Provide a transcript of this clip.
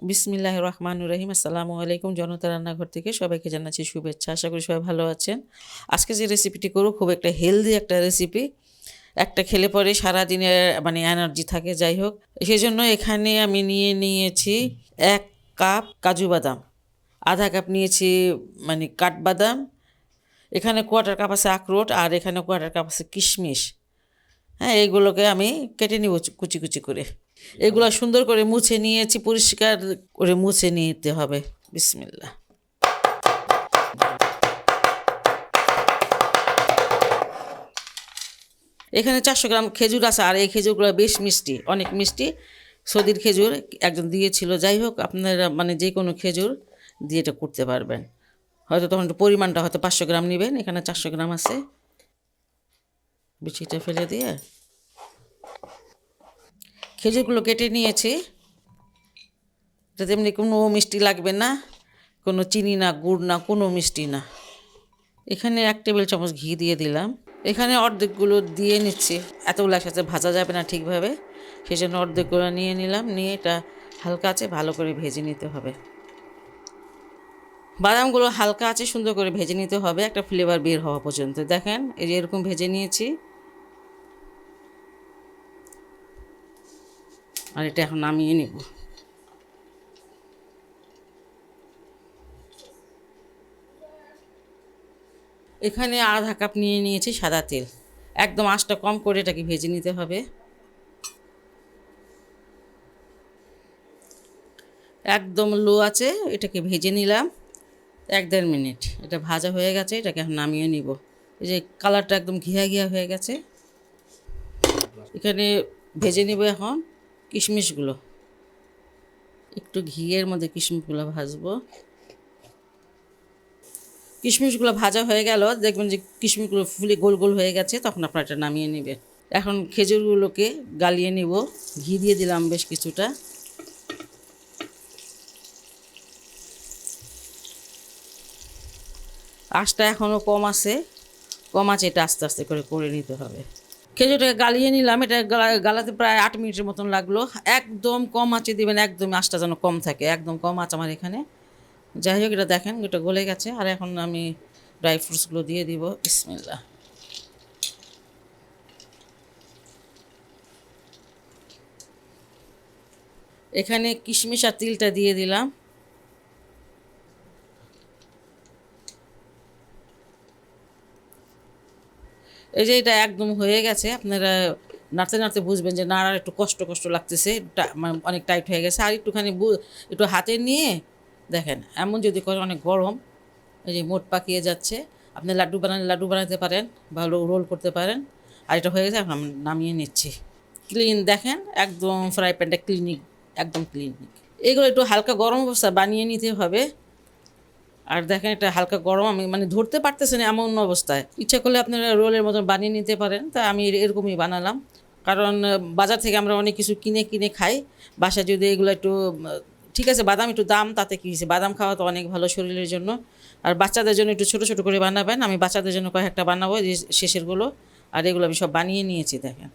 বিসমিল্লাহির রহমানির রহিম। আসসালামু আলাইকুম। জনতা রান্নাঘর থেকে সবাইকে জানাচ্ছি শুভেচ্ছা। আশা করি সবাই ভালো আছেন। আজকে যে রেসিপিটি করব খুব একটা হেলদি একটা রেসিপি। একটা খেলে পরে সারাদিনের এনার্জি থাকে। যাই হোক, সেজন্য এখানে আমি নিয়েছি ১ কাপ কাজু বাদাম, আধা কাপ নিয়েছি কাঠবাদাম, এখানে কোয়ার্টার কাপ আছে আখরোট, আর এখানে কোয়ার্টার কাপ আছে কিশমিশ। হ্যাঁ, এইগুলোকে আমি কেটে নিব কুচি কুচি করে। এগুলো সুন্দর করে মুছে নিয়েছি, পরিষ্কার করে মুছে নিতে হবে। বিসমিল্লাহ। এখানে 400 গ্রাম খেজুর আছে, আর এই খেজুরগুলো বেশ মিষ্টি, অনেক মিষ্টি। সৌদির খেজুর একজন দিয়েছিল। যাই হোক, আপনারা যে কোনো খেজুর দিয়ে এটা করতে পারবেন। হয়তো তখন একটু পরিমাণটা হয়তো 500 গ্রাম নেবেন, এখানে 400 গ্রাম আছে। বিচিটা ফেলে দিয়ে খেজুরগুলো কেটে নিয়েছি। এটা তেমনি কোনো মিষ্টি লাগবে না, কোনো চিনি না, গুড় না, কোনো মিষ্টি না। এখানে 1 টেবিল চামচ ঘি দিয়ে দিলাম। এখানে অর্ধেকগুলো দিয়ে নিচ্ছি, এতগুলো একসাথে ভাজা যাবে না ঠিকভাবে, সেই জন্য অর্ধেকগুলো নিয়ে নিলাম। নিয়ে এটা হালকা আছে ভালো করে ভেজে নিতে হবে। বাদামগুলো হালকা আছে সুন্দর করে ভেজে নিতে হবে, একটা ফ্লেভার বের হওয়া পর্যন্ত। দেখেন, এই যে এরকম ভেজে নিয়েছি। আর এটা এখন নামিয়ে নেব। এখানে আধা কাপ নিয়ে নিয়েছি সাদা তেল। একদম আঁচটা কম করে এটাকে ভেজে নিতে হবে। একদম লো আছে, এটাকে ভেজে নিলাম 1-1.5 মিনিট। এটা ভাজা হয়ে গেছে, এটাকে এখন নামিয়ে নিব। এই যে কালারটা একদম ঘিয়া ঘিয়া হয়ে গেছে। এখানে ভেজে নিব এখন কিশমিশগুলো। একটু ঘিয়ের মধ্যে কিশমিশগুলো ভাজবো। কিশমিশগুলো ভাজা হয়ে গেল, দেখবেন যে কিশমিশগুলো ফুলে গোল গোল হয়ে গেছে, তখন আপনারা এটা নামিয়ে নেবেন। এখন খেজুরগুলোকে গালিয়ে নিব। ঘি দিয়ে দিলাম বেশ কিছুটা। আঁচটা এখনও কম আছে, এটা আস্তে আস্তে করে নিতে হবে। খেজুরটাকে গালিয়ে নিলাম। এটা গালাতে প্রায় 8 মিনিটের মতন লাগলো। একদম কম আঁচে দিবেন, একদম আঁচটা যেন কম থাকে, একদম কম আঁচ আমার এখানে। যাই হোক, এটা দেখেন এটা গলে গেছে। আর এখন আমি ড্রাই ফ্রুটসগুলো দিয়ে দিব। বিসমিল্লাহ। এখানে কিশমিশ আর তিলটা দিয়ে দিলাম। এই যে এটা একদম হয়ে গেছে। আপনারা নাড়তে নাড়তে বুঝবেন যে নাড়ার একটু কষ্ট কষ্ট লাগতেছে, অনেক টাইট হয়ে গেছে। আর একটুখানি একটু হাতে নিয়ে দেখেন, এমন যদি করে অনেক গরম, এই যে মোট পাকিয়ে যাচ্ছে। আপনি লাড্ডু বানাতে পারেন, ভালো রোল করতে পারেন। আর এটা হয়ে গেছে, এখন আমি নামিয়ে নিচ্ছি। ক্লিন দেখেন, একদম ফ্রাই প্যানটা ক্লিনিক, একদম ক্লিনিক। এগুলো একটু হালকা গরম অবস্থা বানিয়ে নিতে হবে। আর দেখেন, এটা হালকা গরম, আমি ধরতে পারতেছেন এমন অবস্থায়। ইচ্ছা করলে আপনারা রোলের মতন বানিয়ে নিতে পারেন। তা আমি এরকমই বানালাম, কারণ বাজার থেকে আমরা অনেক কিছু কিনে কিনে খাই। বাসায় যদি এগুলো একটু ঠিক আছে, বাদাম একটু দাম, তাতে কী হয়েছে, বাদাম খাওয়া তো অনেক ভালো শরীরের জন্য। আর বাচ্চাদের জন্য একটু ছোটো ছোটো করে বানাবেন। আমি বাচ্চাদের জন্য কয়েকটা বানাবো, যে শেষেরগুলো। আর এগুলো আমি সব বানিয়ে নিয়েছি দেখেন।